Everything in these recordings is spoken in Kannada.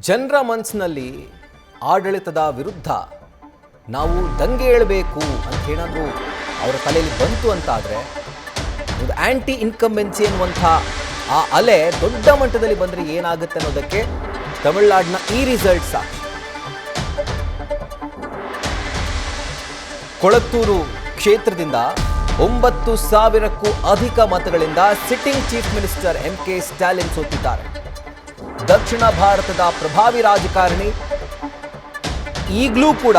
ಜನರ ಮನಸ್ಸಿನಲ್ಲಿ ಆಡಳಿತದ ವಿರುದ್ಧ ನಾವು ದಂಗೆ ಏಳಬೇಕು ಅಂತ ಏನಾದರೂ ಅವರ ತಲೆಯಲ್ಲಿ ಬಂತು ಅಂತಾದರೆ ಒಂದು ಆ್ಯಂಟಿ ಇನ್ಕಂಬೆನ್ಸಿ ಅನ್ನುವಂಥ ಆ ಅಲೆ ದೊಡ್ಡ ಮಟ್ಟದಲ್ಲಿ ಬಂದರೆ ಏನಾಗುತ್ತೆ ಅನ್ನೋದಕ್ಕೆ ತಮಿಳುನಾಡಿನ ಈ ರಿಸಲ್ಟ್ ಸಾಕ್ಷಿ. ಕೊಳತ್ತೂರು ಕ್ಷೇತ್ರದಿಂದ 9,000ಕ್ಕೂ ಅಧಿಕ ಮತಗಳಿಂದ sitting chief minister MK Stalin ಸೋತಿದ್ದಾರೆ. ದಕ್ಷಿಣ ಭಾರತದ ಪ್ರಭಾವಿ ರಾಜಕಾರಣಿ ಈಗಲೂ ಕೂಡ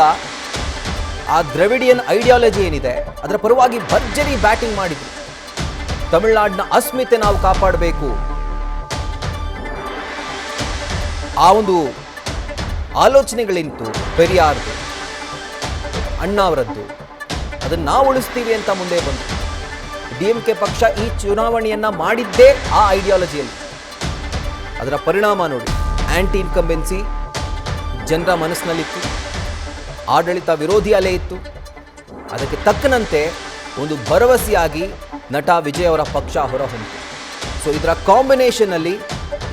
ಆ ದ್ರವಿಡಿಯನ್ ಐಡಿಯಾಲಜಿ ಏನಿದೆ ಅದರ ಪರವಾಗಿ ಭರ್ಜರಿ ಬ್ಯಾಟಿಂಗ್ ಮಾಡಿದ್ರು. ತಮಿಳುನಾಡಿನ ಅಸ್ಮಿತೆ ನಾವು ಕಾಪಾಡಬೇಕು, ಆ ಒಂದು ಆಲೋಚನೆಗಳಿಂತು ಪೆರಿಯಾರ್ದು, ಅಣ್ಣಾವರದ್ದು, ಅದನ್ನು ನಾವು ಉಳಿಸ್ತೀವಿ ಅಂತ ಮುಂದೆ ಬಂತು. DMK ಪಕ್ಷ ಈ ಚುನಾವಣೆಯನ್ನ ಮಾಡಿದ್ದೇ ಆ ಐಡಿಯಾಲಜಿಯಲ್ಲಿ. ಅದರ ಪರಿಣಾಮ ನೋಡಿ, ಆ್ಯಂಟಿ ಇನ್ಕಂಬೆನ್ಸಿ ಜನರ ಮನಸ್ಸಿನಲ್ಲಿತ್ತು, ಆಡಳಿತ ವಿರೋಧಿ ಅಲೆ ಇತ್ತು. ಅದಕ್ಕೆ ತಕ್ಕನಂತೆ ಒಂದು ಭರವಸೆಯಾಗಿ ನಟ ವಿಜಯ್ ಅವರ ಪಕ್ಷ ಹೊರಹೊಮ್ಮಿತು. ಸೊ ಇದರ ಕಾಂಬಿನೇಷನ್ನಲ್ಲಿ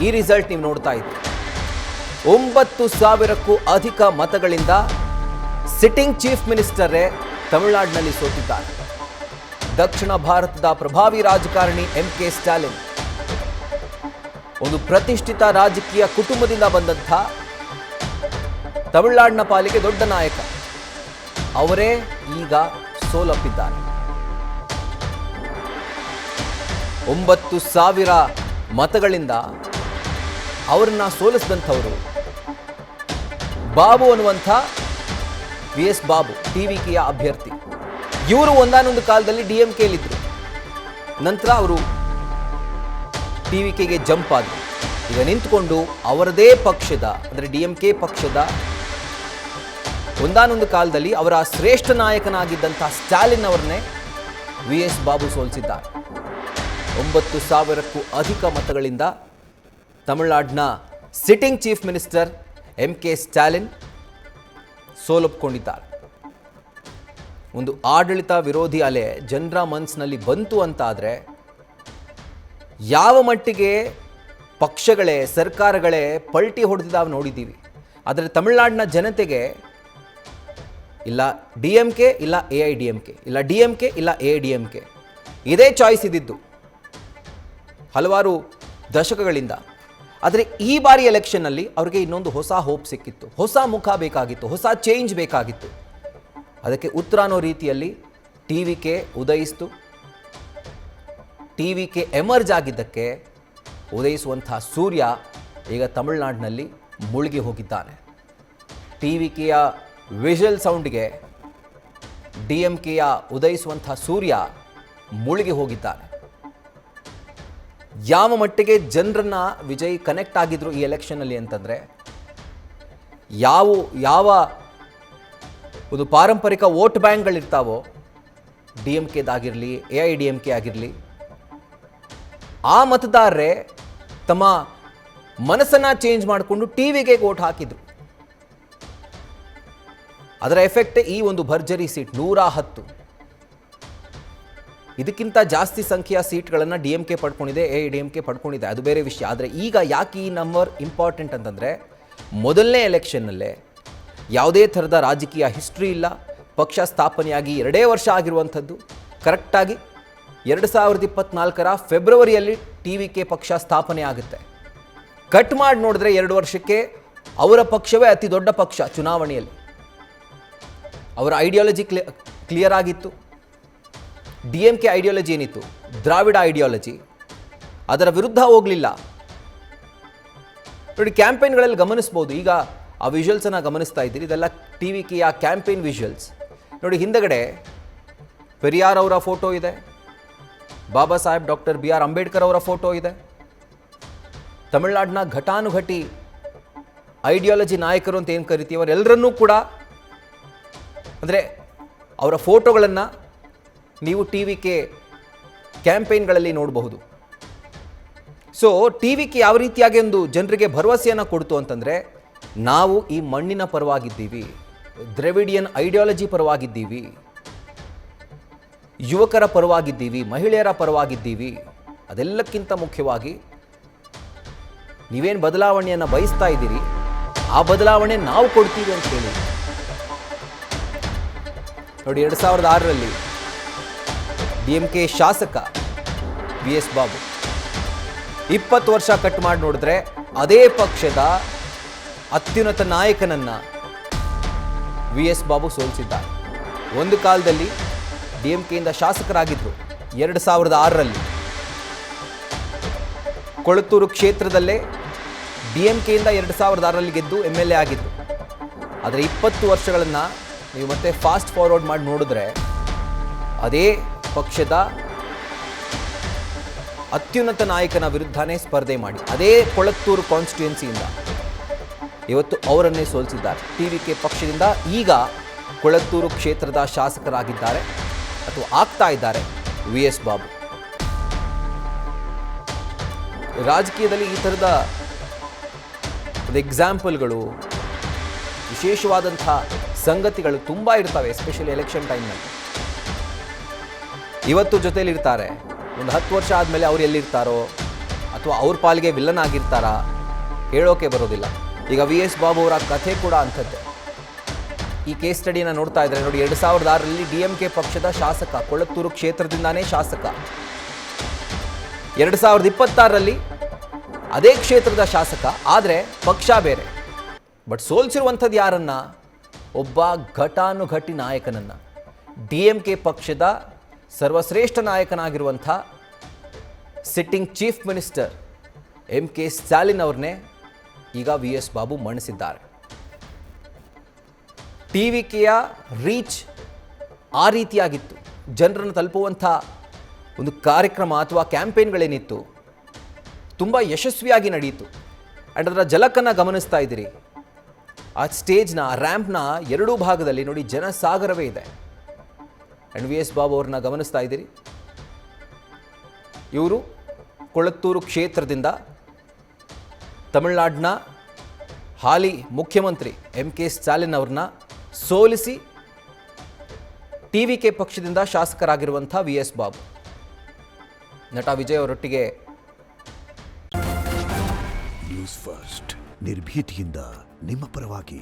ಈ ರಿಸಲ್ಟ್ ನೀವು ನೋಡ್ತಾ ಇದ್ದೀರಿ. 9,000ಕ್ಕೂ ಅಧಿಕ ಮತಗಳಿಂದ ಸಿಟ್ಟಿಂಗ್ ಚೀಫ್ ಮಿನಿಸ್ಟರೇ ತಮಿಳುನಾಡಿನಲ್ಲಿ ಸೋತಿದ್ದಾರೆ. ದಕ್ಷಿಣ ಭಾರತದ ಪ್ರಭಾವಿ ರಾಜಕಾರಣಿ MK ಸ್ಟಾಲಿನ್ ಒಂದು ಪ್ರತಿಷ್ಠಿತ ರಾಜಕೀಯ ಕುಟುಂಬದಿಂದ ಬಂದಂಥ ತಮಿಳುನಾಡಿನ ಪಾಲಿಗೆ ದೊಡ್ಡ ನಾಯಕ. ಅವರೇ ಈಗ ಸೋಲಪ್ಪಿದ್ದಾರೆ. 9,000 ಮತಗಳಿಂದ ಅವರನ್ನ ಸೋಲಿಸಿದಂಥವರು ಬಾಬು ಅನ್ನುವಂಥ VS ಬಾಬು, TVKಯ ಅಭ್ಯರ್ಥಿ. ಇವರು ಒಂದಾನೊಂದು ಕಾಲದಲ್ಲಿ DMKಯಲ್ಲಿದ್ದರು. ನಂತರ ಅವರು TVKಗೆ ಜಂಪ್ ಆದರು. ಈಗ ನಿಂತುಕೊಂಡು ಅವರದೇ ಪಕ್ಷದ ಅಂದರೆ DMK ಪಕ್ಷದ ಒಂದಾನೊಂದು ಕಾಲದಲ್ಲಿ ಅವರ ಶ್ರೇಷ್ಠ ನಾಯಕನಾಗಿದ್ದಂಥ ಸ್ಟಾಲಿನ್ ಅವರನ್ನೇ VS ಬಾಬು ಸೋಲಿಸಿದ್ದಾರೆ. 9,000ಕ್ಕೂ ಅಧಿಕ ಮತಗಳಿಂದ ತಮಿಳುನಾಡಿನ sitting chief minister MK Stalin ಸೋಲೊಪ್ಪಿಕೊಂಡಿದ್ದಾರೆ. ಒಂದು ಆಡಳಿತ ವಿರೋಧಿ ಅಲೆ ಜನರ ಮನಸ್ಸಿನಲ್ಲಿ ಬಂತು ಅಂತಾದರೆ ಯಾವ ಮಟ್ಟಿಗೆ ಪಕ್ಷಗಳೇ ಸರ್ಕಾರಗಳೇ ಪಲ್ಟಿ ಹೊಡೆದಿದ್ದಾವೆ ನೋಡಿದ್ದೀವಿ. ಆದರೆ ತಮಿಳುನಾಡಿನ ಜನತೆಗೆ ಇಲ್ಲ DMK ಇಲ್ಲ AIDMK, ಇಲ್ಲ DMK ಇಲ್ಲ AIDMK, ಇದೇ ಚಾಯ್ಸ್ ಇದ್ದಿದ್ದು ಹಲವಾರು ದಶಕಗಳಿಂದ. ಆದರೆ ಈ ಬಾರಿ ಎಲೆಕ್ಷನ್ನಲ್ಲಿ ಅವರಿಗೆ ಇನ್ನೊಂದು ಹೊಸ ಹೋಪ್ ಸಿಕ್ಕಿತ್ತು, ಹೊಸ ಮುಖ ಬೇಕಾಗಿತ್ತು, ಹೊಸ ಚೇಂಜ್ ಬೇಕಾಗಿತ್ತು. ಅದಕ್ಕೆ ಉತ್ತರ ಅನ್ನೋ ರೀತಿಯಲ್ಲಿ TVK ಉದಯಿಸ್ತು. TVK ಎಮರ್ಜ್ ಆಗಿದ್ದಕ್ಕೆ ಉದಯಿಸುವಂಥ ಸೂರ್ಯ ಈಗ ತಮಿಳುನಾಡಿನಲ್ಲಿ ಮುಳುಗಿ ಹೋಗಿದ್ದಾನೆ. TVKಯ ವಿಷಲ್ ಸೌಂಡ್ಗೆ DMKಯ ಉದಯಿಸುವಂಥ ಸೂರ್ಯ ಮುಳುಗಿ ಹೋಗಿದ್ದಾನೆ. ಯಾವ ಮಟ್ಟಿಗೆ ಜನರನ್ನ ವಿಜಯ್ ಕನೆಕ್ಟ್ ಆಗಿದ್ರು ಈ ಎಲೆಕ್ಷನ್ನಲ್ಲಿ ಅಂತಂದರೆ, ಯಾವ ಒಂದು ಪಾರಂಪರಿಕ ವೋಟ್ ಬ್ಯಾಂಕ್ಗಳಿರ್ತಾವೋ DMKದಾಗಿರಲಿ AIDMK ಆಗಿರಲಿ, ಆ ಮತದಾರರೇ ತಮ್ಮ ಮನಸ್ಸನ್ನು ಚೇಂಜ್ ಮಾಡಿಕೊಂಡು TVK ವೋಟ್ ಹಾಕಿದ್ರು. ಅದರ ಎಫೆಕ್ಟ್ ಈ ಒಂದು ಭರ್ಜರಿ ಸೀಟ್ 110. ಇದಕ್ಕಿಂತ ಜಾಸ್ತಿ ಸಂಖ್ಯೆಯ ಸೀಟ್ಗಳನ್ನು DMK ಪಡ್ಕೊಂಡಿದೆ, AIDMK ಪಡ್ಕೊಂಡಿದೆ, ಅದು ಬೇರೆ ವಿಷಯ. ಆದರೆ ಈಗ ಯಾಕೆ ಈ ನಂಬರ್ ಇಂಪಾರ್ಟೆಂಟ್ ಅಂತಂದರೆ, ಮೊದಲನೇ ಎಲೆಕ್ಷನ್ನಲ್ಲೇ ಯಾವುದೇ ಥರದ ರಾಜಕೀಯ ಹಿಸ್ಟ್ರಿ ಇಲ್ಲ. ಪಕ್ಷ ಸ್ಥಾಪನೆಯಾಗಿ 2 ವರ್ಷ ಆಗಿರುವಂಥದ್ದು. ಕರೆಕ್ಟಾಗಿ 2024ರ ಫೆಬ್ರವರಿಯಲ್ಲಿ TVK ಪಕ್ಷ ಸ್ಥಾಪನೆ ಆಗುತ್ತೆ. ಕಟ್ ಮಾಡಿ ನೋಡಿದ್ರೆ 2 ವರ್ಷಕ್ಕೆ ಅವರ ಪಕ್ಷವೇ ಅತಿ ದೊಡ್ಡ ಪಕ್ಷ ಚುನಾವಣೆಯಲ್ಲಿ. ಅವರ ಐಡಿಯಾಲಜಿ ಕ್ಲಿಯರ್ ಆಗಿತ್ತು. DMK ಐಡಿಯಾಲಜಿ ಏನಿತ್ತು, ದ್ರಾವಿಡ ಐಡಿಯಾಲಜಿ, ಅದರ ವಿರುದ್ಧ ಹೋಗಲಿಲ್ಲ. ನೋಡಿ, ಕ್ಯಾಂಪೇನ್ಗಳಲ್ಲಿ ಗಮನಿಸ್ಬೋದು. ಈಗ ಆ ವಿಜುವಲ್ಸನ್ನು ಗಮನಿಸ್ತಾ ಇದ್ದೀರಿ, ಇದೆಲ್ಲ TVKಯ ಕ್ಯಾಂಪೇನ್ ವಿಜುವಲ್ಸ್. ನೋಡಿ, ಹಿಂದಗಡೆ ಪೆರಿಯಾರ್ ಅವರ ಫೋಟೋ ಇದೆ, ಬಾಬಾ ಸಾಹೇಬ್ ಡಾಕ್ಟರ್ BR ಅಂಬೇಡ್ಕರ್ ಅವರ ಫೋಟೋ ಇದೆ. ತಮಿಳುನಾಡಿನ ಘಟಾನುಘಟಿ ಐಡಿಯಾಲಜಿ ನಾಯಕರು ಅಂತ ಏನು ಕರಿತೀವಿ ಅವರೆಲ್ಲರನ್ನೂ ಕೂಡ, ಅಂದರೆ ಅವರ ಫೋಟೋಗಳನ್ನು ನೀವು TVK ಕ್ಯಾಂಪೇನ್ಗಳಲ್ಲಿ ನೋಡಬಹುದು. ಸೊ TVK ಯಾವ ರೀತಿಯಾಗಿ ಒಂದು ಜನರಿಗೆ ಭರವಸೆಯನ್ನು ಕೊಡ್ತು ಅಂತಂದರೆ, ನಾವು ಈ ಮಣ್ಣಿನ ಪರವಾಗಿದ್ದೀವಿ, ದ್ರವಿಡಿಯನ್ ಐಡಿಯಾಲಜಿ ಪರವಾಗಿದ್ದೀವಿ, ಯುವಕರ ಪರವಾಗಿದ್ದೀವಿ, ಮಹಿಳೆಯರ ಪರವಾಗಿದ್ದೀವಿ. ಅದೆಲ್ಲಕ್ಕಿಂತ ಮುಖ್ಯವಾಗಿ ನೀವೇನು ಬದಲಾವಣೆಯನ್ನು ಬಯಸ್ತಾ ಇದ್ದೀರಿ ಆ ಬದಲಾವಣೆ ನಾವು ಕೊಡ್ತೀವಿ ಅಂತ ಹೇಳಿ. ನೋಡಿ, 2006ರಲ್ಲಿ DMK ಶಾಸಕ VS ಬಾಬು 20 ವರ್ಷ ಕಟ್ ಮಾಡಿ ನೋಡಿದ್ರೆ ಅದೇ ಪಕ್ಷದ ಅತ್ಯುನ್ನತ ನಾಯಕನನ್ನ VS ಬಾಬು ಸೋಲಿಸಿದ್ದಾರೆ. ಒಂದು ಕಾಲದಲ್ಲಿ DMKಯಿಂದ ಶಾಸಕರಾಗಿದ್ದರು. 2006ರಲ್ಲಿ ಕೊಳತ್ತೂರು ಕ್ಷೇತ್ರದಲ್ಲೇ DMKಯಿಂದ 2006ರಲ್ಲಿ ಗೆದ್ದು MLA ಆಗಿದ್ದು. ಆದರೆ 20 ವರ್ಷಗಳನ್ನು ನೀವು ಮತ್ತೆ ಫಾಸ್ಟ್ ಫಾರ್ವರ್ಡ್ ಮಾಡಿ ನೋಡಿದ್ರೆ ಅದೇ ಪಕ್ಷದ ಅತ್ಯುನ್ನತ ನಾಯಕನ ವಿರುದ್ಧನೇ ಸ್ಪರ್ಧೆ ಮಾಡಿ ಅದೇ ಕೊಳತ್ತೂರು ಕಾನ್ಸ್ಟಿಟ್ಯೂನ್ಸಿಯಿಂದ ಇವತ್ತು ಅವರನ್ನೇ ಸೋಲಿಸಿದ್ದಾರೆ. TVK ಪಕ್ಷದಿಂದ ಈಗ ಕೊಳತ್ತೂರು ಕ್ಷೇತ್ರದ ಶಾಸಕರಾಗಿದ್ದಾರೆ ಅಥವಾ ಆಗ್ತಾ ಇದ್ದಾರೆ VS ಬಾಬು. ರಾಜಕೀಯದಲ್ಲಿ ಈ ಥರದ ಎಕ್ಸಾಂಪಲ್ಗಳು, ವಿಶೇಷವಾದಂಥ ಸಂಗತಿಗಳು ತುಂಬ ಇರ್ತವೆ, ಎಸ್ಪೆಷಲಿ ಎಲೆಕ್ಷನ್ ಟೈಮ್ನಲ್ಲಿ. ಇವತ್ತು ಜೊತೆಲಿರ್ತಾರೆ, ಒಂದು 10 ವರ್ಷ ಆದಮೇಲೆ ಅವ್ರು ಎಲ್ಲಿರ್ತಾರೋ ಅಥವಾ ಅವ್ರ ಪಾಲಿಗೆ ವಿಲ್ಲನ್ ಆಗಿರ್ತಾರಾ ಹೇಳೋಕೆ ಬರೋದಿಲ್ಲ. ಈಗ VS ಬಾಬು ಅವರ ಕಥೆ ಕೂಡ ಅಂಥದ್ದೇ. ಈ ಕೇಸ್ ಸ್ಟಡಿನ ನೋಡ್ತಾ ಇದ್ದಾರೆ ನೋಡಿ. 2006ರಲ್ಲಿ DMK ಪಕ್ಷದ ಶಾಸಕ, ಕೊಳತ್ತೂರು ಕ್ಷೇತ್ರದಿಂದಾನೇ ಶಾಸಕ. 2026ರಲ್ಲಿ ಅದೇ ಕ್ಷೇತ್ರದ ಶಾಸಕ, ಆದರೆ ಪಕ್ಷ ಬೇರೆ. ಬಟ್ ಸೋಲಿಸಿರುವಂಥದ್ದು ಯಾರನ್ನ? ಒಬ್ಬ ಘಟಾನುಘಟಿ ನಾಯಕನನ್ನು, DMK ಪಕ್ಷದ ಸರ್ವಶ್ರೇಷ್ಠ ನಾಯಕನಾಗಿರುವಂಥ sitting chief minister MK Stalin ಅವ್ರನ್ನೇ ಈಗ VS ಬಾಬು ಮಣಿಸಿದ್ದಾರೆ. TVKಯ ರೀಚ್ ಆ ರೀತಿಯಾಗಿತ್ತು. ಜನರನ್ನು ತಲುಪುವಂಥ ಒಂದು ಕಾರ್ಯಕ್ರಮ ಅಥವಾ ಕ್ಯಾಂಪೇನ್ಗಳೇನಿತ್ತು ತುಂಬ ಯಶಸ್ವಿಯಾಗಿ ನಡೆಯಿತು. ಆ್ಯಂಡ್ ಅದರ ಜಲಕನ್ನು ಗಮನಿಸ್ತಾ ಇದ್ದೀರಿ. ಆ ಸ್ಟೇಜ್ನ, ರ್ಯಾಂಪ್ನ ಎರಡೂ ಭಾಗದಲ್ಲಿ ನೋಡಿ ಜನಸಾಗರವೇ ಇದೆ. ಆ್ಯಂಡ್ VS ಬಾಬು ಅವ್ರನ್ನ ಗಮನಿಸ್ತಾ ಇದ್ದೀರಿ. ಇವರು ಕೊಳತ್ತೂರು ಕ್ಷೇತ್ರದಿಂದ ತಮಿಳುನಾಡಿನ ಹಾಲಿ ಮುಖ್ಯಮಂತ್ರಿ MK ಸ್ಟಾಲಿನ್ ಅವ್ರನ್ನ ಸೋಲಿಸಿ TVK ಪಕ್ಷದಿಂದ ಶಾಸಕರಾಗಿರುವಂಥ VS ಬಾಬು. ನಟ ವಿಜಯ್ ಅವರೊಟ್ಟಿಗೆ ನ್ಯೂಸ್ ಫಸ್ಟ್, ನಿರ್ಭೀತಿಯಿಂದ ನಿಮ್ಮ ಪರವಾಗಿ.